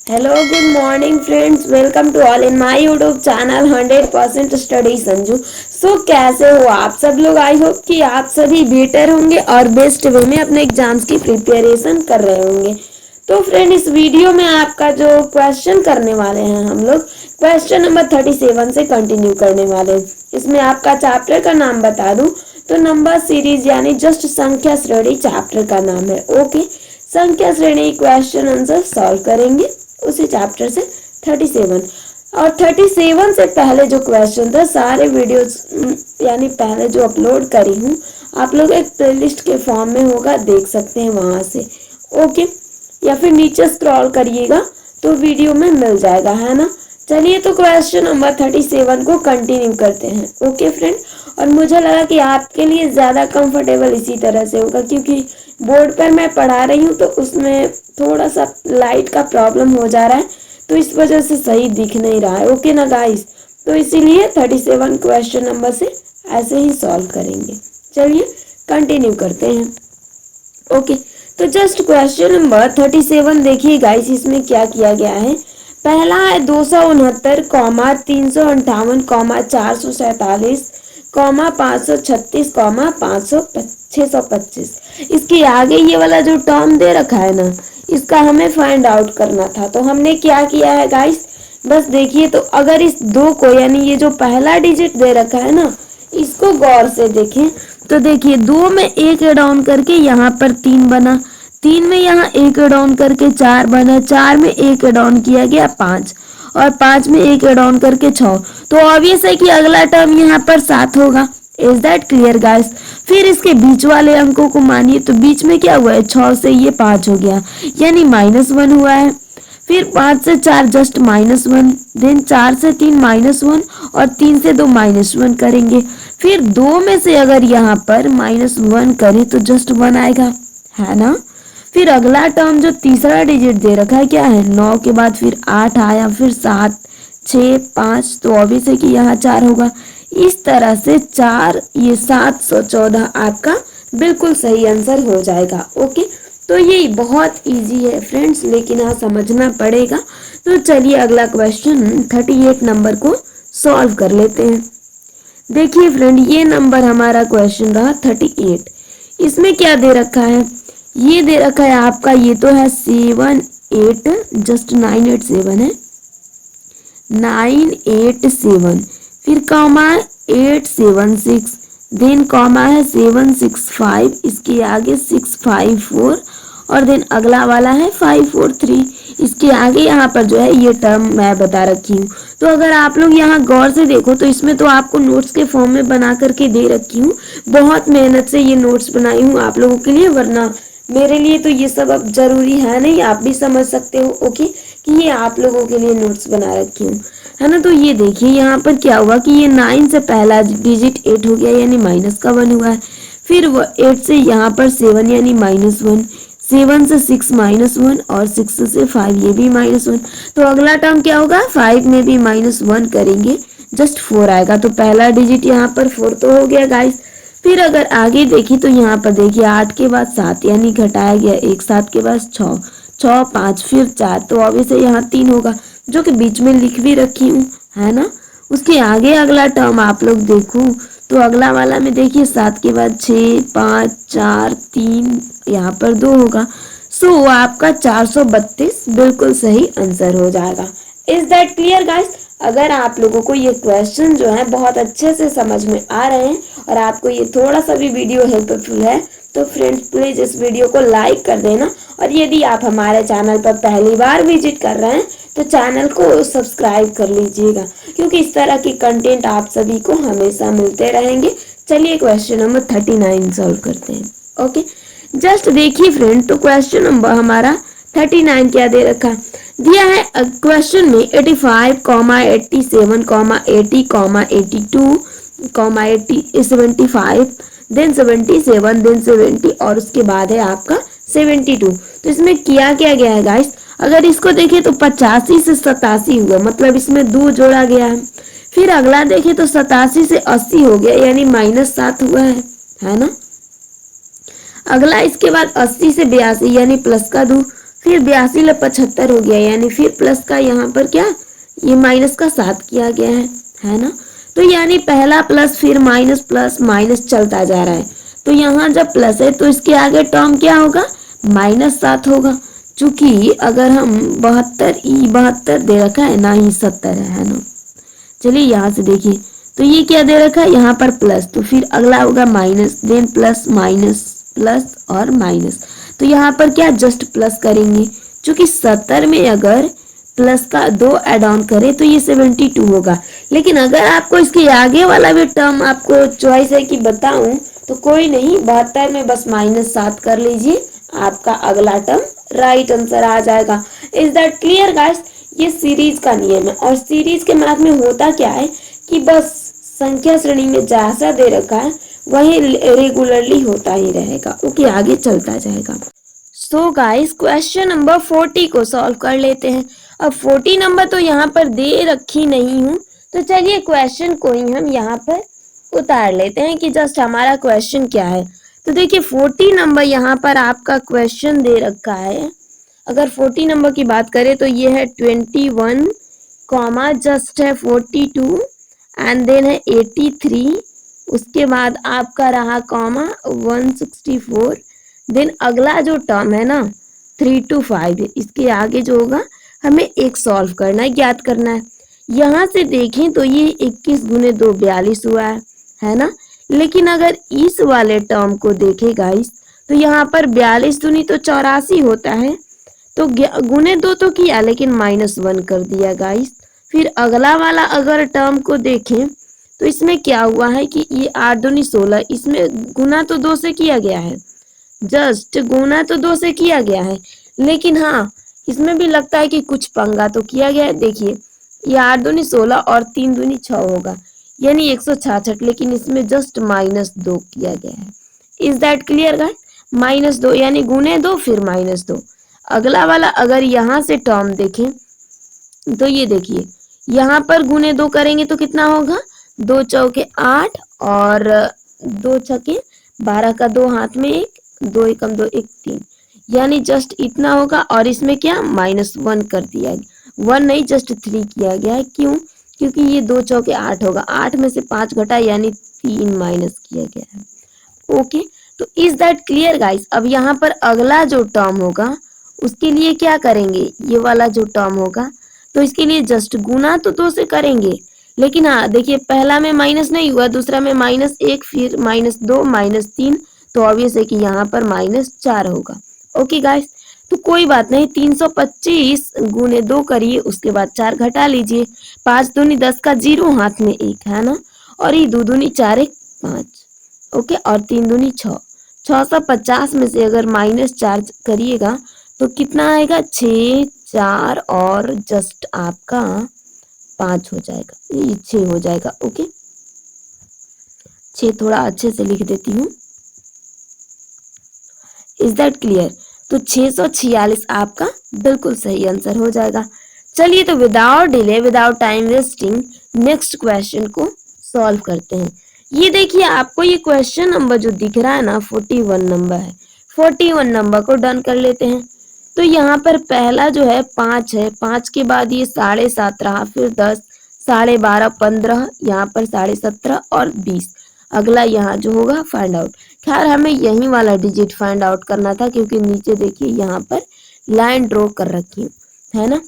Hello good morning friends, welcome to all in my YouTube channel 100% study Sanju. कैसे हो आप सब लोग। आई होप कि आप सभी बेटर होंगे और बेस्ट वे में अपने एग्जाम्स की प्रिपरेशन कर रहे होंगे। तो फ्रेंड, इस वीडियो में आपका जो क्वेश्चन करने वाले हैं हम लोग क्वेश्चन नंबर 37 से कंटिन्यू करने वाले हैं। इसमें आपका चैप्टर का नाम बता दूं तो नंबर सीरीज यानी जस्ट संख्या श्रेणी चैप्टर का नाम है। ओके, संख्या श्रेणी क्वेश्चन आंसर सॉल्व करेंगे उसी चैप्टर से 37। और 37 से पहले जो क्वेश्चन था सारे वीडियोस यानी पहले जो अपलोड करी हूँ आप लोग एक प्लेलिस्ट के फॉर्म में होगा, देख सकते हैं वहां से। ओके, या फिर नीचे स्क्रॉल करिएगा तो वीडियो में मिल जाएगा, है ना। चलिए तो क्वेश्चन नंबर 37 को कंटिन्यू करते हैं। ओके फ्रेंड, और मुझे लगा कि आपके लिए ज़्यादा कंफर्टेबल इसी तरह से होगा क्योंकि बोर्ड पर मैं पढ़ा रही हूँ तो उसमें थोड़ा सा लाइट का प्रॉब्लम हो जा रहा है, तो इस वजह से सही दिख नहीं रहा है। ओके ना गाइस, तो इसीलिए 37 क्वेश्चन नंबर से ऐसे ही सॉल्व करेंगे। चलिए कंटिन्यू करते हैं। ओके, तो जस्ट क्वेश्चन नंबर 37 देखिए गाइस, इसमें क्या किया गया है। पहला है 269 कॉमा 358 कॉमा 447 कॉमा 536 कॉमा 625। इसके आगे ये वाला जो टर्म दे रखा है ना, इसका हमें फाइंड आउट करना था। तो हमने क्या किया है गाइस, बस देखिए, तो अगर इस दो को यानी ये जो पहला डिजिट दे रखा है ना, इसको गौर से देखें तो देखिए 2 में 1 ऐड ऑन करके यहाँ पर 3 बना, 3 में यहाँ 1 ऐड ऑन करके 4 बना, 4 में 1 ऐड ऑन किया गया 5 और 5 में 1 ऐड ऑन करके 6। तो ऑब्वियस है कि अगला टर्म यहाँ पर 7 होगा। Is that clear guys. फिर इसके बीच वाले अंकों को मानिए तो बीच में क्या हुआ है, 6 से ये 5 हो गया यानी -1 हुआ है। फिर 5 से 4 जस्ट -1, देन 4 से 3 -1 और 3 से 2 -1 करेंगे। फिर 2 में से अगर यहाँ पर -1 करें तो जस्ट 1 आएगा, है ना। फिर अगला टर्म जो तीसरा डिजिट दे रखा है क्या है, 9 के बाद फिर 8 आया, फिर 7 6 5, तो ऑब्वियस है कि यहाँ 4 होगा। इस तरह से 4 ये 714 आपका बिल्कुल सही आंसर हो जाएगा। ओके, तो ये बहुत इजी है फ्रेंड्स, लेकिन हाँ समझना पड़ेगा। तो चलिए अगला क्वेश्चन 38 नंबर को सॉल्व कर लेते हैं। देखिए फ्रेंड, ये नंबर हमारा क्वेश्चन रहा 38। इसमें क्या दे रखा है, ये दे रखा है आपका, ये तो है 7 8 जस्ट 987 है, 987, फिर कॉमा 876, देन कॉमा है 765, इसके आगे 654 और देन अगला वाला है 543। इसके आगे यहाँ पर जो है ये टर्म मैं बता रखी हूँ। तो अगर आप लोग यहाँ गौर से देखो तो इसमें तो आपको नोट्स के फॉर्म में बना करके दे रखी हूँ। बहुत मेहनत से ये नोट्स बनाई हूँ आप लोगों के लिए, वरना मेरे लिए तो ये सब अब जरूरी है नहीं, आप भी समझ सकते हो। ओके, कि ये आप लोगों के लिए नोट्स बना रखी हूँ, है ना। तो ये देखिए यहाँ पर क्या हुआ कि ये 9 से पहला डिजिट 8 हो गया यानी माइनस का 1 हुआ है। फिर 8 से यहाँ पर 7 यानी -1, 7 से 6 -1 और 6 से 5 ये भी -1। तो अगला टर्म क्या होगा, 5 में भी -1 करेंगे जस्ट 4 आएगा। तो पहला डिजिट यहाँ पर 4 तो हो गया गाइस। फिर अगर आगे देखिए तो यहाँ पर देखिए 8 के बाद 7 यानी घटाया गया 1, 7 के बाद 6, 6 5 फिर 4, तो ऑब्वियसली यहाँ 3 होगा जो कि बीच में लिख भी रखी हूँ, है ना। उसके आगे अगला टर्म आप लोग देखो तो अगला वाला में देखिए 7 के बाद 6 5 4 3 यहाँ पर 2 होगा। सो आपका 432 बिल्कुल सही आंसर हो जाएगा। Is that clear guys. अगर आप लोगों को ये क्वेश्चन जो है बहुत अच्छे से समझ में आ रहे हैं और आपको ये थोड़ा सा भी वीडियो हेल्पफुल है तो फ्रेंड्स प्लीज इस वीडियो को लाइक कर देना। और यदि आप हमारे चैनल पर पहली बार विजिट कर रहे हैं तो चैनल को सब्सक्राइब कर लीजिएगा क्योंकि इस तरह की कंटेंट आप सभी को हमेशा मिलते रहेंगे। चलिए क्वेश्चन नंबर 39 सॉल्व करते हैं। ओके, जस्ट देखिए फ्रेंड, तो क्वेश्चन नंबर हमारा 39 क्या दे रखा है, दिया है क्वेश्चन में 85 87 80 82 80 75 देन 77 देन 70 और उसके बाद है आपका 72। तो इसमें किया क्या गया है गाइस, अगर इसको देखिए तो 85 से 87 हुआ, मतलब इसमें 2 जोड़ा गया है। फिर अगला देखे तो 87 से 80 हो गया यानी -7 हुआ है ना। अगला इसके बाद 80 से 82 यानी प्लस का 2, फिर 82 + 75 हो गया, यानी फिर प्लस का यहाँ पर क्या, ये माइनस का 7 किया गया है ना। तो यानी पहला प्लस फिर माइनस प्लस माइनस चलता जा रहा है। तो यहाँ जब प्लस है तो इसके आगे टर्म क्या होगा, -7 होगा। चूंकि अगर हम 72 दे रखा है ना, ही 70 है ना। चलिए यहाँ से देखिए, तो ये क्या दे रखा है यहाँ पर प्लस, तो फिर अगला होगा minus, then plus minus plus और माइनस। तो यहाँ पर क्या जस्ट प्लस करेंगे, क्योंकि 70 में अगर प्लस का 2 ऐड ऑन करें तो ये 72 होगा। लेकिन अगर आपको इसके आगे वाला भी टर्म आपको चॉइस है कि बताऊं, तो कोई नहीं, 72 में बस -7 कर लीजिए, आपका अगला टर्म राइट आंसर आ जाएगा। Is that clear guys. ये सीरीज का नियम है, और सीरीज के मैथ में होता क्या है कि बस संख्या श्रेणी में जैसा दे रखा है वही रेगुलरली होता ही रहेगा। ओके, आगे चलता जाएगा। सो गाइस, क्वेश्चन नंबर 40 को सॉल्व कर लेते हैं। अब 40 नंबर तो यहाँ पर दे रखी नहीं हूँ, तो चलिए क्वेश्चन को ही हम यहाँ पर उतार लेते हैं कि जस्ट हमारा क्वेश्चन क्या है। तो देखिए 40 नंबर यहाँ पर आपका क्वेश्चन दे रखा है। अगर 40 नंबर की बात करें तो ये है 21, कॉमा जस्ट है 42 एंड देन है 83, उसके बाद आपका रहा कॉमा 164, देन अगला जो टर्म है ना 3 to 5, इसके आगे जो होगा हमें एक सॉल्व करना है, ज्ञात करना है। यहाँ से देखें तो ये 21 गुने 2 42 हुआ है ना। लेकिन अगर इस वाले टर्म को देखें गाइस, तो यहाँ पर 42 दूनी तो 84 होता है, तो गुने 2 तो किया लेकिन -1 कर दिया गाइस। फिर अगला वाला अगर टर्म को देखें तो इसमें क्या हुआ है कि ये 8 दूनी 16, इसमें गुना तो 2 से किया गया है, जस्ट गुना तो 2 से किया गया है, लेकिन हाँ इसमें भी लगता है कि कुछ पंगा तो किया गया है। देखिए ये 8 दूनी 16 और 3 दूनी 6 होगा, यानी 166, लेकिन इसमें जस्ट -2 किया गया है। Is that clear guys. -2 यानी गुने 2 फिर -2। अगला वाला अगर यहाँ से टर्म देखें तो ये देखिए, यहाँ पर गुने 2 करेंगे तो कितना होगा, 2 चौके 8 और 2 छके 12 का 2 हाथ में 1, 2 एकम 2 1 3, यानी जस्ट इतना होगा। और इसमें क्या -1 कर दिया गया, 1 नहीं जस्ट 3 किया गया है। क्यों, क्योंकि ये 2 चौके 8 होगा, 8 में से 5 घटा यानी 3 माइनस किया गया है। ओके, तो इज दैट क्लियर गाइस। अब यहाँ पर अगला जो टर्म होगा उसके लिए क्या करेंगे, ये वाला जो टर्म होगा तो इसके लिए जस्ट गुना तो 2 से करेंगे, लेकिन हाँ देखिए पहला में माइनस नहीं हुआ, दूसरा में -1 फिर -2 -3, तो ऑब्वियस है कि यहाँ पर -4 होगा। ओके गाइस, तो कोई बात नहीं, 325 गुने 2 करिए, उसके बाद 4 घटा लीजिए, 5 दूनी 10 का 0 हाथ में 1 है ना, और ये 2 दूनी 4 1 5, ओके, और 3 दूनी 6, 650 में से अगर -4 करिएगा तो कितना आएगा, 6 4 और जस्ट आपका 5 हो जाएगा, ये 6 हो जाएगा। ओके, 6 थोड़ा अच्छे से लिख देती हूँ। Is that clear. तो 646 आपका बिल्कुल सही आंसर हो जाएगा। चलिए तो without delay without time wasting next question को सॉल्व करते हैं। ये देखिए आपको ये क्वेश्चन नंबर जो दिख रहा है ना 41 नंबर है, 41 नंबर को डन कर लेते हैं। तो यहाँ पर पहला जो है 5 है, 5 के बाद ये 7.5 रहा, फिर 10, 12.5 15, यहाँ पर 17.5 और 20। अगला यहाँ जो होगा फाइंड आउट। खैर हमें यही वाला डिजिट फाइंड आउट करना था, क्योंकि नीचे देखिए यहाँ पर लाइन ड्रॉ कर रखी है ना,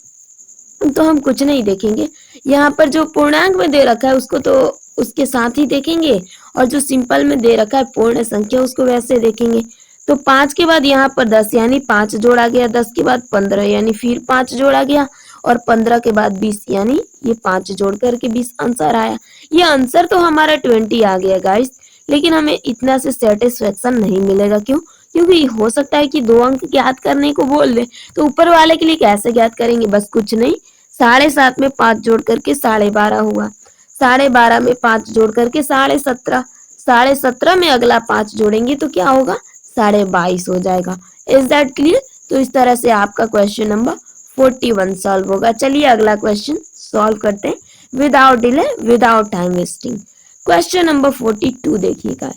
तो हम कुछ नहीं देखेंगे। यहाँ पर जो पूर्णांक में दे रखा है उसको तो उसके साथ ही देखेंगे, और जो सिंपल में दे रखा है पूर्ण संख्या उसको वैसे देखेंगे। तो 5 के बाद यहाँ पर 10 यानी 5 जोड़ा गया, 10 के बाद 15 यानी फिर 5 जोड़ा गया, और 15 के बाद 20 यानी ये 5 जोड़ करके 20 आंसर आया। ये आंसर तो हमारा 20 आ गया गाइस, लेकिन हमें इतना से सेटिस्फेक्शन नहीं मिलेगा। क्यों, क्योंकि हो सकता है कि 2 अंक ज्ञात करने को बोल दे, तो ऊपर वाले के लिए कैसे ज्ञात करेंगे, बस कुछ नहीं, 7.5 में 5 जोड़ करके 12.5 हुआ, 12.5 में 5 जोड़ करके 17.5, 17.5 में अगला 5 जोड़ेंगे तो क्या होगा, 22.5 हो जाएगा। Is that clear. तो इस तरह से आपका क्वेश्चन नंबर 41 सॉल्व होगा। चलिए अगला क्वेश्चन सॉल्व करते हैं without delay without time wasting. Question number 42 देखिएगा।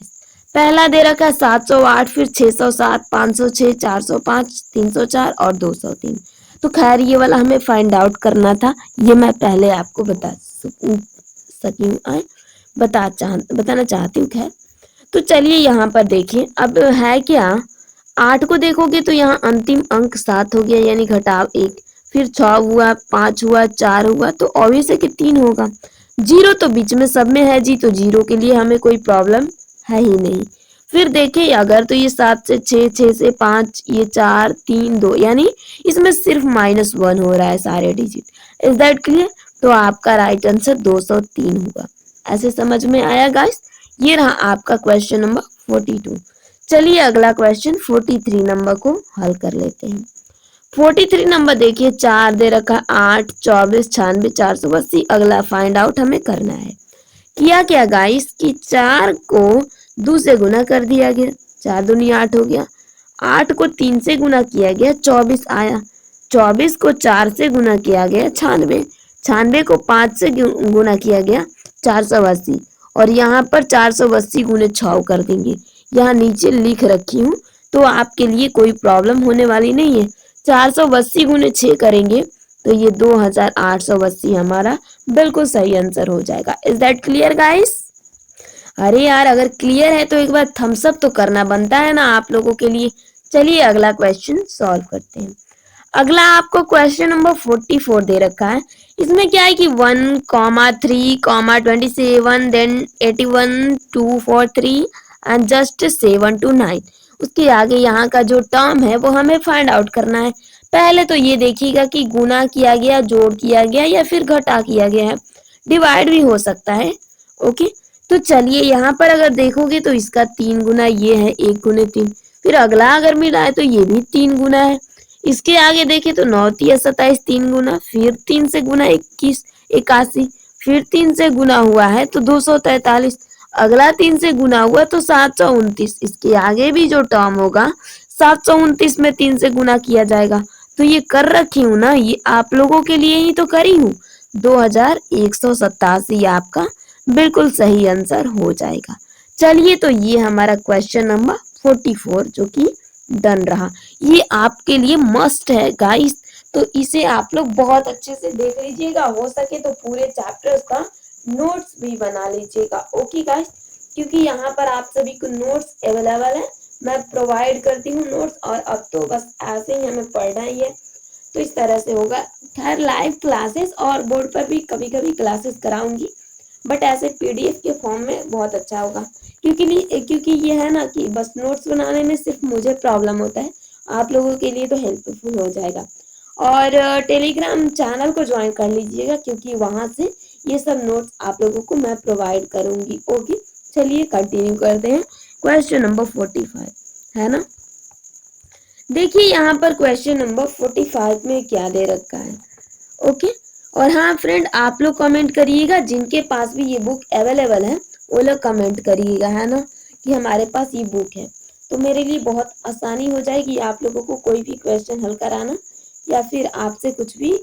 पहला दे रखा है 708, फिर 607, 506, 405, 304 और 203। तो खैर ये वाला हमें फाइंड आउट करना था, ये मैं पहले आपको सकी हूँ बताना चाहती हूँ। खैर तो चलिए यहाँ पर देखिए अब है क्या। 8 को देखोगे तो यहाँ अंतिम अंक 7 हो गया, यानी घटाव 1, फिर 6 हुआ, 5 हुआ, 4 हुआ, तो ऑब्वियस है कि 3 होगा। जीरो तो बीच में सब में है जी, तो जीरो के लिए हमें कोई प्रॉब्लम है ही नहीं। फिर देखिए अगर तो ये 7 से 6, 6 से 5, ये 4, 3, 2, यानी इसमें सिर्फ -1 हो रहा है सारे डिजिट। Is that clear? तो आपका राइट आंसर 203 होगा। ऐसे समझ में आया गाइस? ये रहा आपका क्वेश्चन नंबर 42। चलिए अगला क्वेश्चन 43 नंबर को हल कर लेते हैं। 43 नंबर देखिए, 4 दे रखा, 8, 24, 96, 480। अगला फाइंड आउट हमें करना है। किया क्या गाइस कि 4 को 2 से गुना कर दिया गया, 4 दूनी 8 हो गया। 8 को 3 से गुना किया गया, 24 आया। 24 को 4 से गुना किया गया, 96। 96 को 5 से गुना किया गया, 480। और यहाँ पर 480 गुने 6 कर देंगे, यहाँ नीचे लिख रखी हूँ, तो आपके लिए कोई प्रॉब्लम होने वाली नहीं है। 480 गुने 6 करेंगे तो ये 2880 हमारा बिल्कुल सही आंसर हो जाएगा। Is that clear guys? अरे यार अगर क्लियर है तो एक बार थम्स अप तो करना बनता है ना आप लोगों के लिए। चलिए अगला क्वेश्चन सॉल्व करते हैं। अगला आपको क्वेश्चन नंबर 44 दे रखा है। इसमें क्या है कि 1,3,27, देन 81,243 एंड जस्ट 7 to 9। उसके आगे यहाँ का जो टर्म है वो हमें फाइंड आउट करना है। पहले तो ये देखिएगा कि गुना किया गया, जोड़ किया गया या फिर घटा किया गया है। डिवाइड भी हो सकता है। ओके, तो चलिए यहाँ पर अगर देखोगे तो इसका 3 गुना ये है, 1 गुने 3। फिर अगला अगर मिला है तो ये भी 3 गुना है। इसके आगे देखें तो 9 तिया 27, 3 गुना, फिर 3 से गुना 21, 81, फिर 3 से गुना हुआ है तो 243। अगला 3 से गुना हुआ तो 729। इसके आगे भी जो टर्म होगा 729 में 3 से गुना किया जाएगा। तो ये कर रखी हूँ ना, ये आप लोगों के लिए ही तो करी हूँ। 2187 आपका बिल्कुल सही आंसर हो जाएगा। चलिए तो ये हमारा क्वेश्चन नंबर 44 जो कि डन रहा। ये आपके लिए मस्ट है गाइस, तो इसे आप लोग बहुत अच्छे से देख लीजिएगा। हो सके तो पूरे चैप्टर्स का नोट्स भी बना लीजिएगा। ओके गाइस, क्योंकि यहाँ पर आप सभी को नोट्स अवेलेबल है, मैं प्रोवाइड करती हूँ नोट्स। और अब तो बस ऐसे ही हमें पढ़ना ही है, तो इस तरह से होगा। खैर लाइव क्लासेस और बोर्ड पर भी कभी कभी क्लासेस कराऊंगी, बट ऐसे पीडीएफ के फॉर्म में बहुत अच्छा होगा। क्योंकि ये है ना कि बस नोट्स बनाने में सिर्फ मुझे प्रॉब्लम होता है, आप लोगों के लिए तो हेल्पफुल हो जाएगा। और टेलीग्राम चैनल को ज्वाइन कर लीजिएगा, क्योंकि वहां से ये सब नोट्स आप लोगों को मैं प्रोवाइड करूंगी। ओके, चलिए कंटिन्यू करते हैं। क्वेश्चन नंबर 45 है ना। देखिए यहाँ पर क्वेश्चन नंबर 45 में क्या दे रखा है। ओके, और हाँ फ्रेंड, आप लोग कमेंट करिएगा जिनके पास भी ये बुक अवेलेबल है, वो लोग कमेंट करिएगा, है ना, कि हमारे पास ये बुक है। तो मेरे लिए बहुत आसानी हो जाएगी आप लोगों को कोई भी क्वेश्चन हल कराना, या फिर आपसे कुछ भी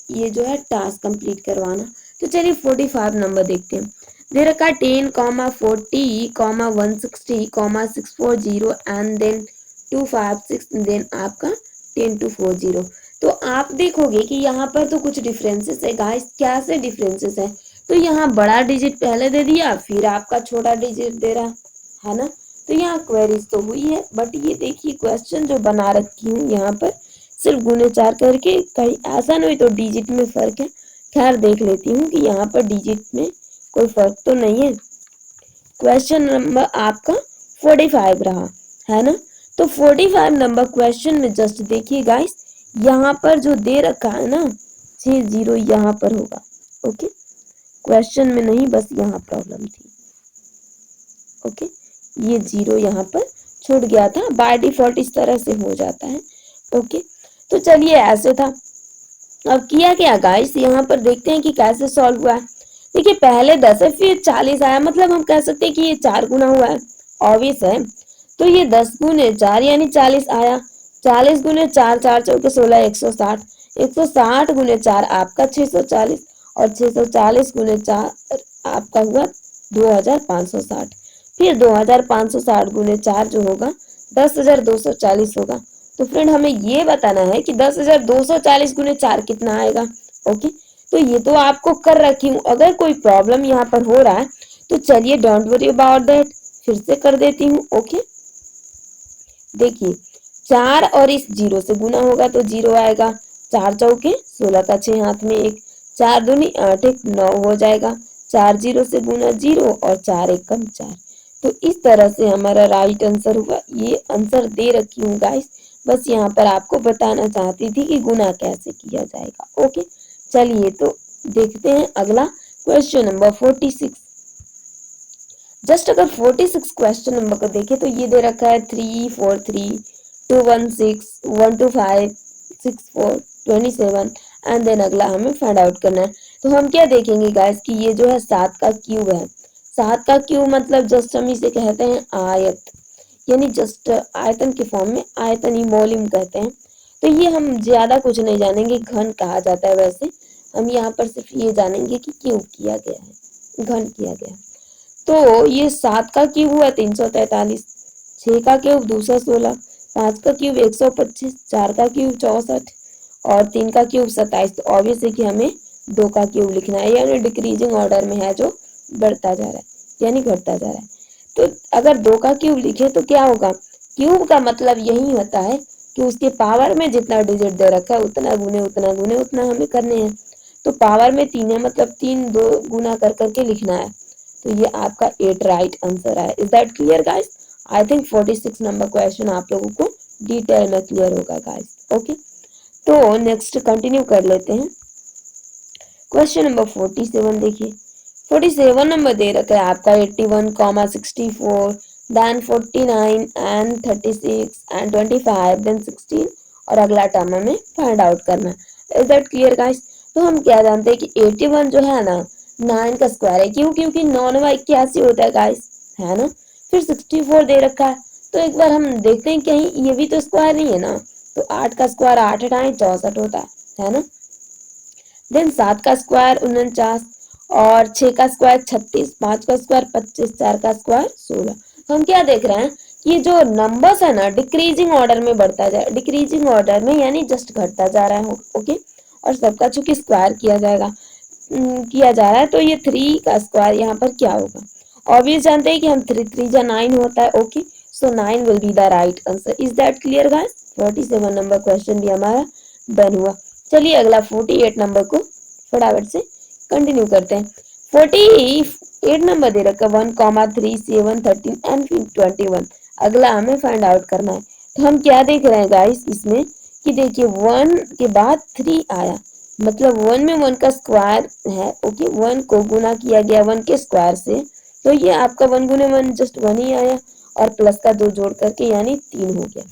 ये जो है टास्क कंप्लीट करवाना। तो चलिए 45 नंबर देखते हैं। दे रखा 10,40,160,640 एंड देन 256, देन आपका 10,240। तो आप देखोगे कि यहाँ पर तो कुछ डिफरेंसेस है गाइस। क्या से डिफरेंसेस है? तो यहाँ बड़ा डिजिट पहले दे दिया, फिर आपका छोटा डिजिट दे रहा है ना। तो यहाँ क्वेरीज तो हुई है, बट ये देखिए क्वेश्चन जो बना रखी हूँ यहाँ पर सिर्फ गुने 4 करके, कहीं ऐसा नहीं तो डिजिट में फर्क है। खैर देख लेती हूँ कि यहाँ पर डिजिट में कोई फर्क तो नहीं है। क्वेश्चन नंबर आपका 45 रहा, है ना। तो 45 नंबर क्वेश्चन में जस्ट देखिए गाइस, यहाँ पर जो दे रखा है ना 60 यहाँ पर होगा। ओके, क्वेश्चन में नहीं, बस यहाँ प्रॉब्लम थी। ओके, ये 0 यहाँ पर छूट गया था, बाय डिफॉल्ट इस तरह से हो जाता है। ओके, तो चलिए ऐसे था। अब किया क्या गाइस, यहाँ पर देखते हैं कि कैसे सॉल्व हुआ है। देखिए पहले 10 है, फिर 40 आया, मतलब हम कह सकते हैं कि ये 4 गुना हुआ है, ऑब्वियस है। तो ये 10 गुने 4 यानी 40 आया। 40 गुने 4, 4 चौके 16, 160। 160 गुने 4 आपका 640, और 640 गुने 4 आपका हुआ 2560। फिर 2560 गुने 4 जो होगा 10,240 होगा। तो फ्रेंड हमें ये बताना है कि 10,240 गुने 4 कितना आएगा। ओके, तो ये तो आपको कर रखी हूँ। अगर कोई प्रॉब्लम यहाँ पर हो रहा है तो चलिए डोंट वरी अबाउट दैट, फिर से कर देती हूँ। ओके, देखिए 4 और इस 0 से गुना होगा तो 0 आएगा। 4 चौके 16 का 6 हाथ में 1, 4 दूनी 8 1 9 हो जाएगा। 4 0 से गुना 0 और 4 1 कम 4। तो इस तरह से हमारा राइट आंसर हुआ। ये आंसर दे रखी हूँ गाइस, बस यहाँ पर आपको बताना चाहती थी कि गुना कैसे किया जाएगा। ओके, चलिए तो देखते हैं अगला क्वेश्चन नंबर 46। जस्ट अगर 46 क्वेश्चन नंबर को देखें तो ये दे रखा है 3 4 3 2 1 6 1 2 5 6 4 27 एंड देन अगला हमें फाइंड आउट करना है। तो हम क्या देखेंगे गाइस कि ये जो है 7 का क्यूब है। 7 का क्यूब मतलब जस्ट हम इसे कहते हैं आयत, यानी जस्ट आयतन के फॉर्म में, आयतन ही वॉल्यूम कहते हैं। तो ये हम ज्यादा कुछ नहीं जानेंगे, घन कहा जाता है। वैसे हम यहाँ पर सिर्फ ये जानेंगे कि क्यूब किया गया है, घन किया गया है। तो ये 7 का क्यूब हुआ 343, 6 का क्यूब 216, 5 का क्यूब 125, 4 का क्यूब 64 और 3 का क्यूब 27। तो ऑब्वियस है कि हमें 2 का क्यूब लिखना है, यानी डिक्रीजिंग ऑर्डर में है, जो बढ़ता जा रहा है यानी घटता जा रहा है। तो अगर 2 का क्यूब लिखे तो क्या होगा, क्यूब का मतलब यही होता है कि उसके पावर में जितना डिजिट दे रखा है उतना गुने उतना गुने उतना हमें करने हैं। तो पावर में 3 है मतलब 3 2 गुना कर करके लिखना है। तो ये आपका 8 राइट आंसर है। Is that clear guys? I think 46 number question आप लोगों को डिटेल में क्लियर होगा गाइस। ओके, तो नेक्स्ट कंटिन्यू कर लेते हैं। क्वेश्चन नंबर 47 देखिए। 47 नंबर दे रखा है आपका 81, 64, देन 49 एंड 36 एंड 25 देन 16 और अगला टर्म हमें फाइंड आउट करना है। Is that clear guys? तो हम क्या जानते हैं कि 81 जो है ना 9 का स्क्वायर है, क्यों? क्योंकि 9 9 81 होता है गाइस, है ना। फिर 64 दे रखा है, तो एक बार हम देखते हैं कहीं ये भी तो स्क्वायर नहीं है ना। तो 8 का स्क्वायर 8 8 64 होता है ना। देन 7 का स्क्वायर 49 और 6 का स्क्वायर 36, 5 का स्क्वायर 25, 4 का स्क्वायर 16। तो हम क्या देख रहे हैं कि जो नंबर्स है ना डिक्रीजिंग ऑर्डर में बढ़ता जाए, डिक्रीजिंग ऑर्डर में यानी जस्ट घटता जा रहा है। ओके, और सबका चूंकि स्क्वायर किया जाएगा किया जा रहा है तो ये 3 का स्क्वायर यहाँ पर क्या होगा। ऑब्वियस जानते हैं कि हम 3 3 जा 9 होता है। Okay, so 9 will be the right answer. Is that clear guys? 47 number question भी हमारा डन हुआ। चलिए अगला 48 नंबर को फटाफट से कंटिन्यू करते हैं। 48 नंबर दे रखा 1, 3, 7, 13 एंड 21। अगला हमें फाइंड आउट करना है। तो हम क्या देख रहे हैं गाइस इसमें कि देखिए 1 के बाद 3 आया, मतलब 1 में 1 का स्क्वायर है। ओके, 1 को गुना किया गया 1 के स्क्वायर से, तो ये आपका 1 गुने 1 जस्ट 1 ही आया और प्लस का 2 जोड़ करके यानी 3 हो गया।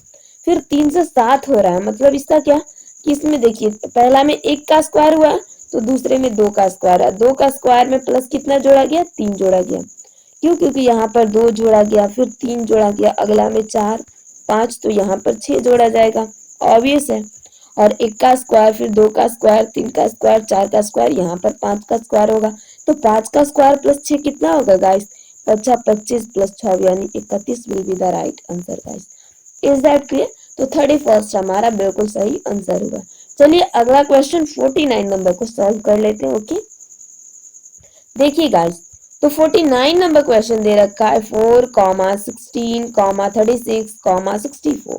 फिर 3 से 7 हो रहा है, मतलब इसका क्या कि इसमें देखिए पहला में 1 का स्क्वायर हुआ तो दूसरे में 2 का स्क्वायर है। 2 का स्क्वायर में प्लस कितना जोड़ा गया? 3 जोड़ा गया। क्यों? क्योंकि यहाँ पर 2 जोड़ा गया, फिर 3 जोड़ा गया, अगला में 4 5, तो यहाँ पर 6 जोड़ा जाएगा। ऑब्वियस है। और 1 का स्क्वायर, फिर 2 का स्क्वायर, 3 का स्क्वायर, 4 का स्क्वायर, यहाँ पर 5 का स्क्वायर होगा। तो 5 का स्क्वायर प्लस 6 कितना होगा गाइस? 25 प्लस 6 यानी 31 will be the right answer guys. Is that clear? तो 31 हमारा बिल्कुल सही आंसर हुआ। चलिए अगला क्वेश्चन 49 नंबर को सॉल्व कर लेते हैं। ओके, देखिए गाइस, तो 49 नंबर क्वेश्चन दे रखा है 4, 16, 36,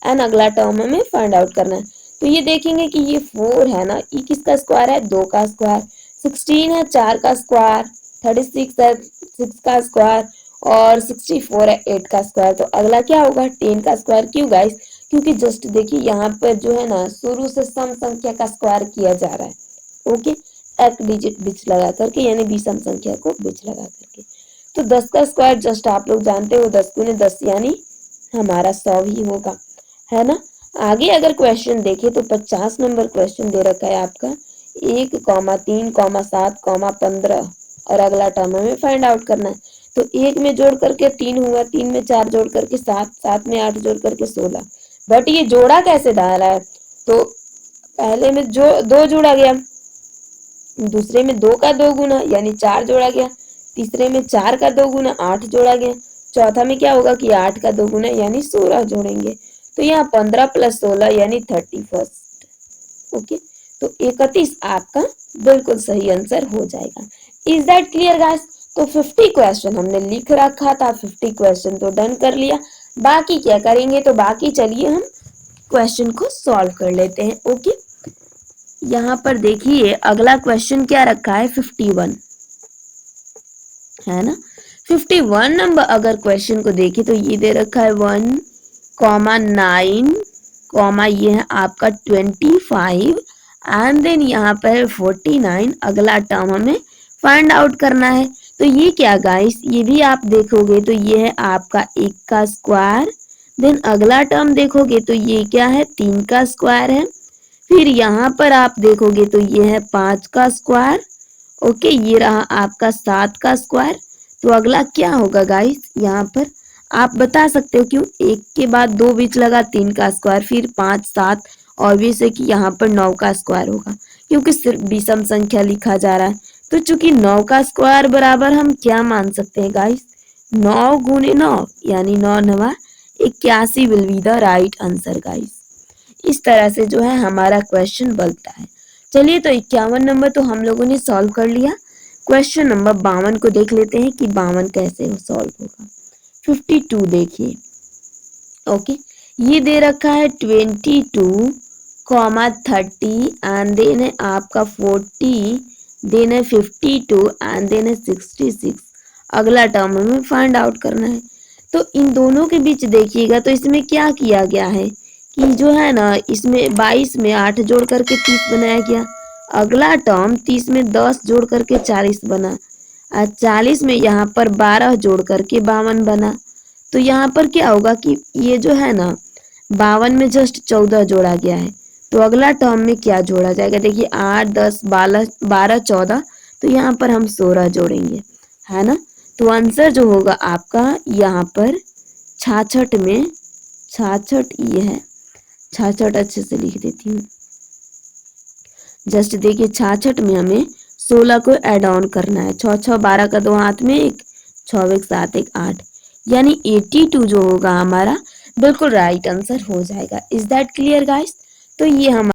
एंड अगला टर्म हमें फाइंड आउट करना है। तो ये देखेंगे कि ये 4 है ना, ये किसका स्क्वायर है? 2 का स्क्वायर। 16 है 4 का स्क्वायर। 36 है 6 का स्क्वायर और 64 है 8 का स्क्वायर। तो अगला क्या होगा? 10 का स्क्वायर। क्यों गाइस? क्योंकि जस्ट देखिए यहाँ पर जो है ना शुरू से सम संख्या का स्क्वायर किया जा रहा है। ओके, एक डिजिट बीच लगा करके, यानी विषम संख्या को बीच लगा करके। तो 10 का स्क्वायर जस्ट आप लोग जानते हो 10 गुने 10 यानी हमारा 100 ही होगा, है ना। आगे अगर क्वेश्चन देखे तो 50 नंबर क्वेश्चन दे रखा है आपका 1, 3, 7, 15 और अगला टर्म हमें फाइंड आउट करना है। तो 1 में जोड़ करके 3 हुआ, 3 में 4 जोड़ करके 7, 7 में 8 जोड़ करके 16। बट ये जोड़ा कैसे जा रहा है? तो पहले में जो 2 जोड़ा गया, दूसरे में 2 का 2 गुना यानी 4 जोड़ा गया, तीसरे में 4 का 2 गुना 8 जोड़ा गया, चौथा में क्या होगा कि 8 का 2 गुना यानी 16 जोड़ेंगे, तो यहाँ 15 प्लस 16 यानी 31। ओके, तो 31 आपका बिल्कुल सही आंसर हो जाएगा। Is that clear guys? तो 50 क्वेश्चन हमने लिख रखा था, 50 क्वेश्चन तो डन कर लिया। बाकी क्या करेंगे, तो बाकी चलिए हम क्वेश्चन को सॉल्व कर लेते हैं। ओके, यहाँ पर देखिए अगला क्वेश्चन क्या रखा है, 51 है ना। 51 नंबर अगर क्वेश्चन को देखें तो ये दे रखा है 1,9, कॉमा ये है आपका 25 एंड देन यहाँ पर 49। अगला टर्म हमें फाइंड आउट करना है। तो ये क्या गाइस, ये भी आप देखोगे तो ये है आपका 1 का स्क्वायर, देन अगला टर्म देखोगे तो ये क्या है, 3 का स्क्वायर है। फिर यहाँ पर आप देखोगे तो ये है 5 का स्क्वायर। ओके, ये रहा आपका 7 का स्क्वायर। तो अगला क्या होगा गाइस, यहाँ पर आप बता सकते हो क्यों, एक के बाद दो बीच लगा, 3 का स्क्वायर, फिर 5 7, और भी से कि यहाँ पर 9 का स्क्वायर होगा, क्योंकि सिर्फ विषम संख्या लिखा जा रहा है। तो चूंकि 9 का स्क्वायर बराबर हम क्या मान सकते हैं गाइस, 9 गुने 9 यानी 9 9 81 will be the right answer guys. इस तरह से जो है हमारा क्वेश्चन बनता है। चलिए, तो 51 नंबर तो हम लोगों ने सॉल्व कर लिया। क्वेश्चन नंबर 52 को देख लेते हैं कि 52 कैसे सॉल्व होगा। 52 देखिए। ओके, ये दे रखा है 22 कॉमा 30 एंड देन है आपका 40, देन है 52 एंड देन है 66। अगला टर्म हमें फाइंड आउट करना है। तो इन दोनों के बीच देखिएगा तो इसमें क्या किया गया है कि जो है ना, इसमें 22 में 8 जोड़ करके 30 बनाया गया। अगला टर्म 30 में 10 जोड़ करके 40 बना, और 40 में यहाँ पर 12 जोड़ करके 52 बना। तो यहाँ पर क्या होगा कि ये जो है ना, 52 में जस्ट 14 जोड़ा गया है। तो अगला टर्म में क्या जोड़ा जाएगा, देखिए 8 10 12 14, तो यहाँ पर हम 16 जोड़ेंगे, है ना। तो आंसर जो होगा आपका यहाँ पर 66 में, 66 ये है, 66 अच्छे से लिख देती हूँ। जस्ट देखिए 66 में हमें 16 को ऐड ऑन करना है, 6 6 12 का 2 हाथ में 1, 6 1 7 1 8, यानी 82 जो होगा हमारा बिल्कुल राइट आंसर हो जाएगा। Is that clear guys? तो ये हमारा